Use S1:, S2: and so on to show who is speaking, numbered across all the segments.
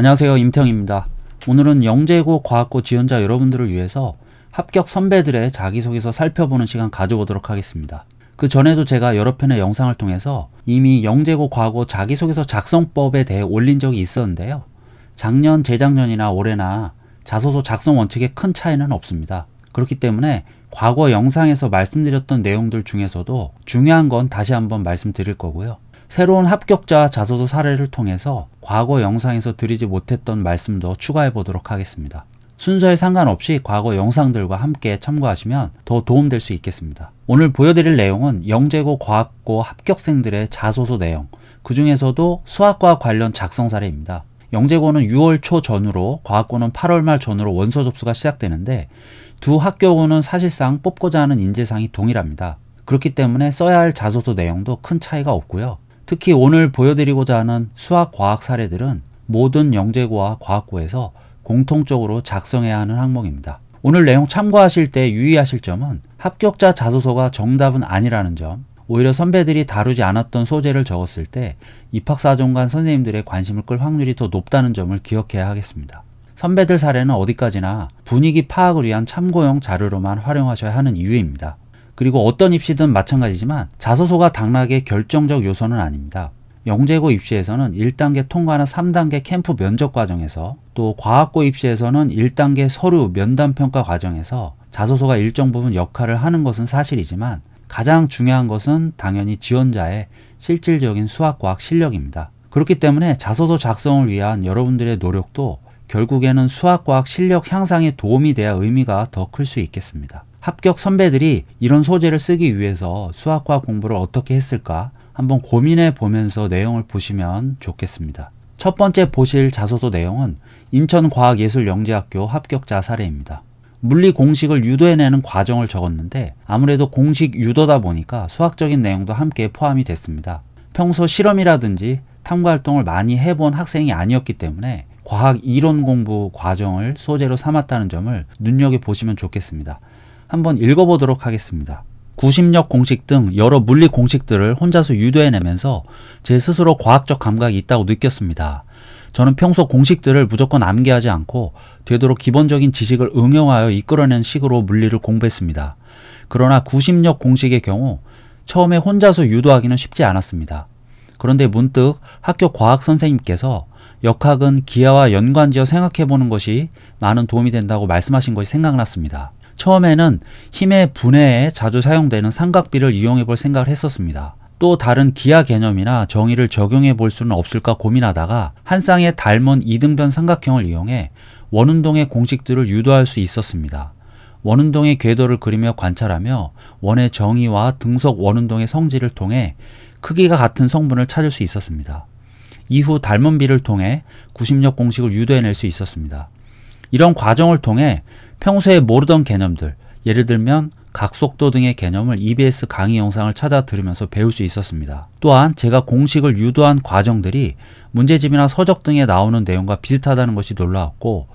S1: 안녕하세요, 임태형입니다. 오늘은 영재고 과학고 지원자 여러분들을 위해서 합격 선배들의 자기소개서 살펴보는 시간 가져보도록 하겠습니다. 그 전에도 제가 여러 편의 영상을 통해서 이미 영재고 과학고 자기소개서 작성법에 대해 올린 적이 있었는데요. 작년, 재작년이나 올해나 자소서 작성 원칙에 큰 차이는 없습니다. 그렇기 때문에 과거 영상에서 말씀드렸던 내용들 중에서도 중요한 건 다시 한번 말씀드릴 거고요. 새로운 합격자 자소서 사례를 통해서 과거 영상에서 드리지 못했던 말씀도 추가해 보도록 하겠습니다. 순서에 상관없이 과거 영상들과 함께 참고하시면 더 도움될 수 있겠습니다. 오늘 보여드릴 내용은 영재고 과학고 합격생들의 자소서 내용, 그 중에서도 수학과 관련 작성 사례입니다. 영재고는 6월 초 전후로, 과학고는 8월 말 전후로 원서 접수가 시작되는데 두 학교고는 사실상 뽑고자 하는 인재상이 동일합니다. 그렇기 때문에 써야 할 자소서 내용도 큰 차이가 없고요. 특히 오늘 보여드리고자 하는 수학, 과학 사례들은 모든 영재고와 과학고에서 공통적으로 작성해야 하는 항목입니다. 오늘 내용 참고하실 때 유의하실 점은 합격자 자소서가 정답은 아니라는 점, 오히려 선배들이 다루지 않았던 소재를 적었을 때 입학사정관 선생님들의 관심을 끌 확률이 더 높다는 점을 기억해야 하겠습니다. 선배들 사례는 어디까지나 분위기 파악을 위한 참고용 자료로만 활용하셔야 하는 이유입니다. 그리고 어떤 입시든 마찬가지지만 자소서가 당락의 결정적 요소는 아닙니다. 영재고 입시에서는 1단계 통과나 3단계 캠프 면접 과정에서, 또 과학고 입시에서는 1단계 서류 면담 평가 과정에서 자소서가 일정 부분 역할을 하는 것은 사실이지만 가장 중요한 것은 당연히 지원자의 실질적인 수학과학 실력입니다. 그렇기 때문에 자소서 작성을 위한 여러분들의 노력도 결국에는 수학과학 실력 향상에 도움이 돼야 의미가 더 클 수 있겠습니다. 합격 선배들이 이런 소재를 쓰기 위해서 수학과학 공부를 어떻게 했을까 한번 고민해 보면서 내용을 보시면 좋겠습니다. 첫 번째 보실 자소서 내용은 인천과학예술영재학교 합격자 사례입니다. 물리 공식을 유도해내는 과정을 적었는데 아무래도 공식 유도다 보니까 수학적인 내용도 함께 포함이 됐습니다. 평소 실험이라든지 탐구활동을 많이 해본 학생이 아니었기 때문에 과학 이론 공부 과정을 소재로 삼았다는 점을 눈여겨보시면 좋겠습니다. 한번 읽어보도록 하겠습니다. 구심력 공식 등 여러 물리 공식들을 혼자서 유도해내면서 제 스스로 과학적 감각이 있다고 느꼈습니다. 저는 평소 공식들을 무조건 암기하지 않고 되도록 기본적인 지식을 응용하여 이끌어낸 식으로 물리를 공부했습니다. 그러나 구심력 공식의 경우 처음에 혼자서 유도하기는 쉽지 않았습니다. 그런데 문득 학교 과학 선생님께서 역학은 기하와 연관지어 생각해보는 것이 많은 도움이 된다고 말씀하신 것이 생각났습니다. 처음에는 힘의 분해에 자주 사용되는 삼각비를 이용해 볼 생각을 했었습니다. 또 다른 기하 개념이나 정의를 적용해 볼 수는 없을까 고민하다가 한 쌍의 닮은 이등변 삼각형을 이용해 원운동의 공식들을 유도할 수 있었습니다. 원운동의 궤도를 그리며 관찰하며 원의 정의와 등속 원운동의 성질을 통해 크기가 같은 성분을 찾을 수 있었습니다. 이후 닮은 비를 통해 구심력 공식을 유도해낼 수 있었습니다. 이런 과정을 통해 평소에 모르던 개념들, 예를 들면 각속도 등의 개념을 EBS 강의 영상을 찾아 들으면서 배울 수 있었습니다. 또한 제가 공식을 유도한 과정들이 문제집이나 서적 등에 나오는 내용과 비슷하다는 것이 놀라웠고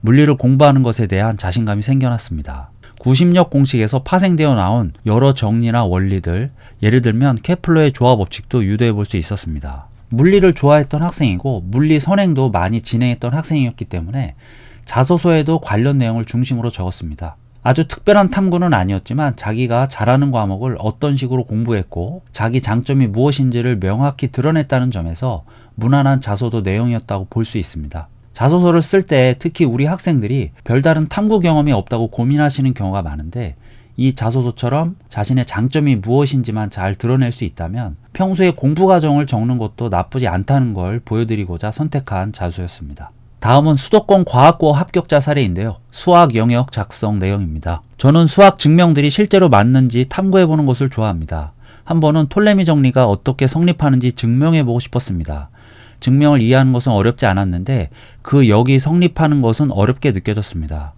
S1: 물리를 공부하는 것에 대한 자신감이 생겨났습니다. 구심력 공식에서 파생되어 나온 여러 정리나 원리들, 예를 들면 케플러의 조화 법칙도 유도해 볼 수 있었습니다. 물리를 좋아했던 학생이고 물리 선행도 많이 진행했던 학생이었기 때문에 자소서에도 관련 내용을 중심으로 적었습니다. 아주 특별한 탐구는 아니었지만 자기가 잘하는 과목을 어떤 식으로 공부했고 자기 장점이 무엇인지를 명확히 드러냈다는 점에서 무난한 자소서 내용이었다고 볼 수 있습니다. 자소서를 쓸 때 특히 우리 학생들이 별다른 탐구 경험이 없다고 고민하시는 경우가 많은데 이 자소서처럼 자신의 장점이 무엇인지만 잘 드러낼 수 있다면 평소에 공부 과정을 적는 것도 나쁘지 않다는 걸 보여드리고자 선택한 자소서였습니다. 다음은 수도권 과학고 합격자 사례인데요. 수학 영역 작성 내용입니다. 저는 수학 증명들이 실제로 맞는지 탐구해보는 것을 좋아합니다. 한 번은 톨레미 정리가 어떻게 성립하는지 증명해보고 싶었습니다. 증명을 이해하는 것은 어렵지 않았는데 그 역이 성립하는 것은 어렵게 느껴졌습니다.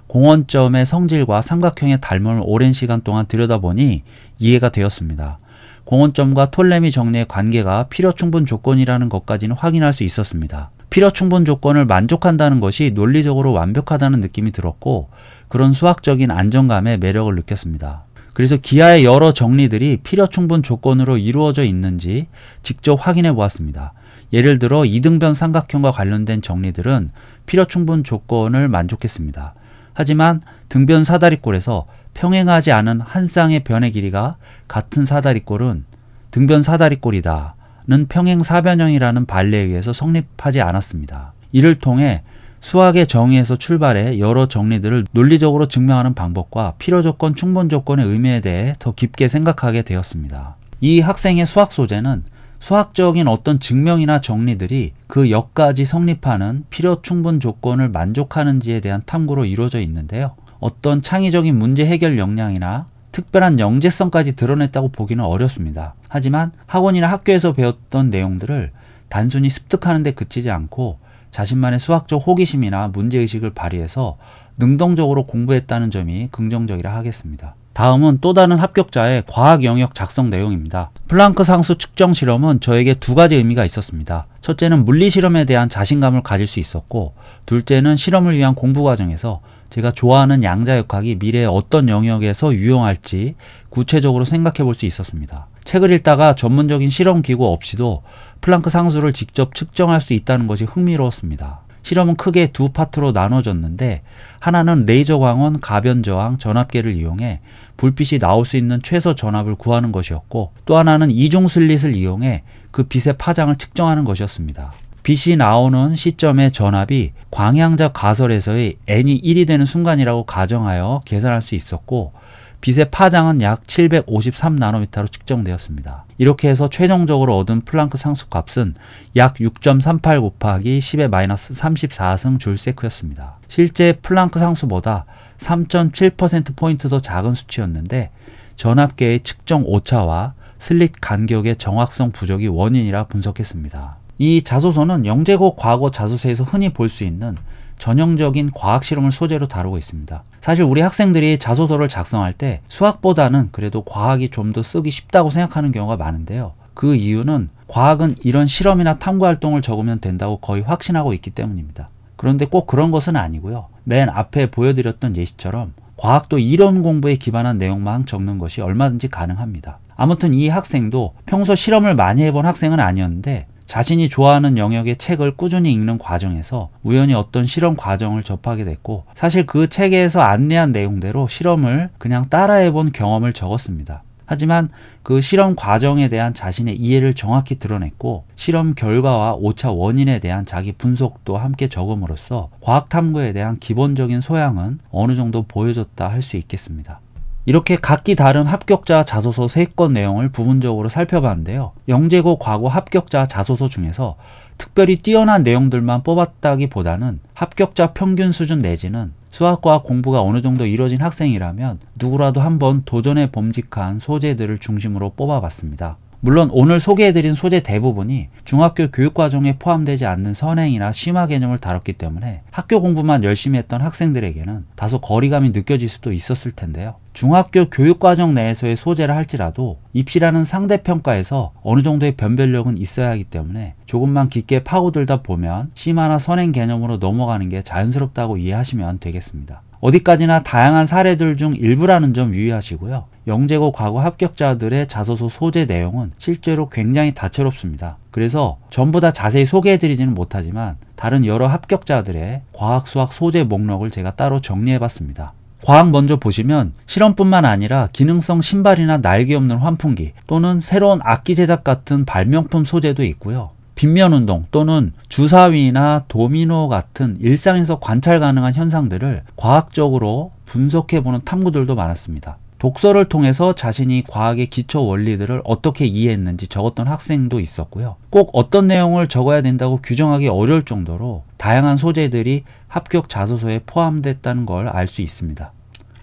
S1: 공원점의 성질과 삼각형의 닮음을 오랜 시간 동안 들여다보니 이해가 되었습니다. 공원점과 톨레미 정리의 관계가 필요충분 조건이라는 것까지는 확인할 수 있었습니다. 필요충분 조건을 만족한다는 것이 논리적으로 완벽하다는 느낌이 들었고 그런 수학적인 안정감에 매력을 느꼈습니다. 그래서 기하의 여러 정리들이 필요충분 조건으로 이루어져 있는지 직접 확인해 보았습니다. 예를 들어 이등변 삼각형과 관련된 정리들은 필요 충분 조건을 만족했습니다. 하지만 등변 사다리꼴에서 평행하지 않은 한 쌍의 변의 길이가 같은 사다리꼴은 등변 사다리꼴이다는 평행 사변형이라는 반례에 의해서 성립하지 않았습니다. 이를 통해 수학의 정의에서 출발해 여러 정리들을 논리적으로 증명하는 방법과 필요 조건, 충분 조건의 의미에 대해 더 깊게 생각하게 되었습니다. 이 학생의 수학 소재는 수학적인 어떤 증명이나 정리들이 그 역까지 성립하는 필요 충분 조건을 만족하는지에 대한 탐구로 이루어져 있는데요. 어떤 창의적인 문제 해결 역량이나 특별한 영재성까지 드러냈다고 보기는 어렵습니다. 하지만 학원이나 학교에서 배웠던 내용들을 단순히 습득하는 데 그치지 않고 자신만의 수학적 호기심이나 문제의식을 발휘해서 능동적으로 공부했다는 점이 긍정적이라 하겠습니다. 다음은 또 다른 합격자의 과학 영역 작성 내용입니다. 플랑크 상수 측정 실험은 저에게 두 가지 의미가 있었습니다. 첫째는 물리 실험에 대한 자신감을 가질 수 있었고, 둘째는 실험을 위한 공부 과정에서 제가 좋아하는 양자역학이 미래에 어떤 영역에서 유용할지 구체적으로 생각해 볼 수 있었습니다. 책을 읽다가 전문적인 실험 기구 없이도 플랑크 상수를 직접 측정할 수 있다는 것이 흥미로웠습니다. 실험은 크게 두 파트로 나눠졌는데, 하나는 레이저 광원 가변 저항 전압계를 이용해 불빛이 나올 수 있는 최소 전압을 구하는 것이었고, 또 하나는 이중 슬릿을 이용해 그 빛의 파장을 측정하는 것이었습니다. 빛이 나오는 시점의 전압이 광향자 가설에서의 n이 1이 되는 순간이라고 가정하여 계산할 수 있었고, 빛의 파장은 약 753나노미터로 측정되었습니다. 이렇게 해서 최종적으로 얻은 플랑크 상수 값은 약 6.38 곱하기 10의 마이너스 34승 줄세크였습니다. 실제 플랑크 상수보다 3.7%포인트 더 작은 수치였는데, 전압계의 측정 오차와 슬릿 간격의 정확성 부족이 원인이라 분석했습니다. 이 자소서는 영재고 과거 자소서에서 흔히 볼 수 있는 전형적인 과학 실험을 소재로 다루고 있습니다. 사실 우리 학생들이 자소서를 작성할 때 수학보다는 그래도 과학이 좀 더 쓰기 쉽다고 생각하는 경우가 많은데요. 그 이유는 과학은 이런 실험이나 탐구 활동을 적으면 된다고 거의 확신하고 있기 때문입니다. 그런데 꼭 그런 것은 아니고요. 맨 앞에 보여드렸던 예시처럼 과학도 이론 공부에 기반한 내용만 적는 것이 얼마든지 가능합니다. 아무튼 이 학생도 평소 실험을 많이 해본 학생은 아니었는데, 자신이 좋아하는 영역의 책을 꾸준히 읽는 과정에서 우연히 어떤 실험 과정을 접하게 됐고, 사실 그 책에서 안내한 내용대로 실험을 그냥 따라해본 경험을 적었습니다. 하지만 그 실험 과정에 대한 자신의 이해를 정확히 드러냈고, 실험 결과와 오차 원인에 대한 자기 분석도 함께 적음으로써 과학 탐구에 대한 기본적인 소양은 어느 정도 보여줬다 할 수 있겠습니다. 이렇게 각기 다른 합격자 자소서 3건 내용을 부분적으로 살펴봤는데요. 영재고 과거 합격자 자소서 중에서 특별히 뛰어난 내용들만 뽑았다기보다는 합격자 평균 수준 내지는 수학과학 공부가 어느 정도 이루어진 학생이라면 누구라도 한번 도전해 봄직한 소재들을 중심으로 뽑아봤습니다. 물론 오늘 소개해드린 소재 대부분이 중학교 교육과정에 포함되지 않는 선행이나 심화 개념을 다뤘기 때문에 학교 공부만 열심히 했던 학생들에게는 다소 거리감이 느껴질 수도 있었을 텐데요. 중학교 교육과정 내에서의 소재라 할지라도 입시라는 상대평가에서 어느 정도의 변별력은 있어야 하기 때문에 조금만 깊게 파고들다 보면 심화나 선행 개념으로 넘어가는 게 자연스럽다고 이해하시면 되겠습니다. 어디까지나 다양한 사례들 중 일부라는 점 유의하시고요. 영재고 과거 합격자들의 자소서 소재 내용은 실제로 굉장히 다채롭습니다. 그래서 전부 다 자세히 소개해드리지는 못하지만 다른 여러 합격자들의 과학 수학 소재 목록을 제가 따로 정리해봤습니다. 과학 먼저 보시면 실험뿐만 아니라 기능성 신발이나 날개 없는 환풍기 또는 새로운 악기 제작 같은 발명품 소재도 있고요. 빗면 운동 또는 주사위나 도미노 같은 일상에서 관찰 가능한 현상들을 과학적으로 분석해보는 탐구들도 많았습니다. 독서를 통해서 자신이 과학의 기초 원리들을 어떻게 이해했는지 적었던 학생도 있었고요. 꼭 어떤 내용을 적어야 된다고 규정하기 어려울 정도로 다양한 소재들이 합격 자소서에 포함됐다는 걸 알 수 있습니다.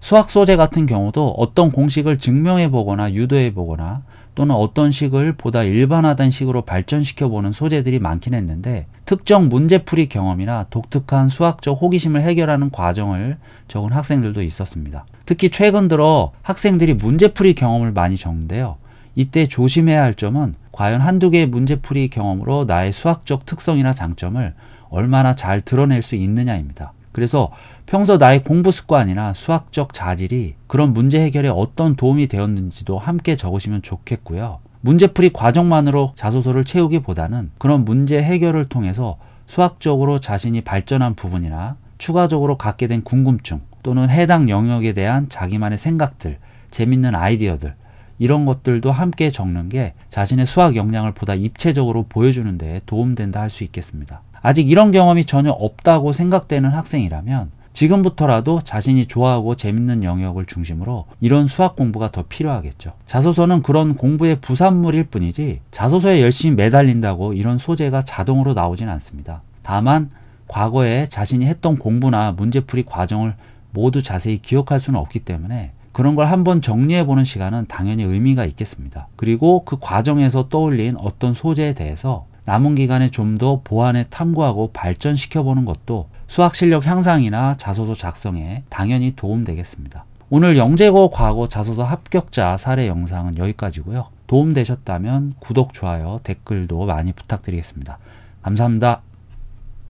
S1: 수학 소재 같은 경우도 어떤 공식을 증명해 보거나 유도해 보거나 또는 어떤 식을 보다 일반화된 식으로 발전시켜보는 소재들이 많긴 했는데, 특정 문제풀이 경험이나 독특한 수학적 호기심을 해결하는 과정을 적은 학생들도 있었습니다. 특히 최근 들어 학생들이 문제풀이 경험을 많이 적는데요. 이때 조심해야 할 점은 과연 한두 개의 문제풀이 경험으로 나의 수학적 특성이나 장점을 얼마나 잘 드러낼 수 있느냐입니다. 그래서 평소 나의 공부 습관이나 수학적 자질이 그런 문제 해결에 어떤 도움이 되었는지도 함께 적으시면 좋겠고요. 문제풀이 과정만으로 자소서를 채우기보다는 그런 문제 해결을 통해서 수학적으로 자신이 발전한 부분이나 추가적으로 갖게 된 궁금증 또는 해당 영역에 대한 자기만의 생각들, 재밌는 아이디어들 이런 것들도 함께 적는 게 자신의 수학 역량을 보다 입체적으로 보여주는 데 도움된다 할 수 있겠습니다. 아직 이런 경험이 전혀 없다고 생각되는 학생이라면 지금부터라도 자신이 좋아하고 재밌는 영역을 중심으로 이런 수학 공부가 더 필요하겠죠. 자소서는 그런 공부의 부산물일 뿐이지 자소서에 열심히 매달린다고 이런 소재가 자동으로 나오진 않습니다. 다만 과거에 자신이 했던 공부나 문제풀이 과정을 모두 자세히 기억할 수는 없기 때문에 그런 걸 한번 정리해보는 시간은 당연히 의미가 있겠습니다. 그리고 그 과정에서 떠올린 어떤 소재에 대해서 남은 기간에 좀 더 보완해 탐구하고 발전시켜보는 것도 수학 실력 향상이나 자소서 작성에 당연히 도움되겠습니다. 오늘 영재고 과거 자소서 합격자 사례 영상은 여기까지고요. 도움되셨다면 구독, 좋아요, 댓글도 많이 부탁드리겠습니다. 감사합니다.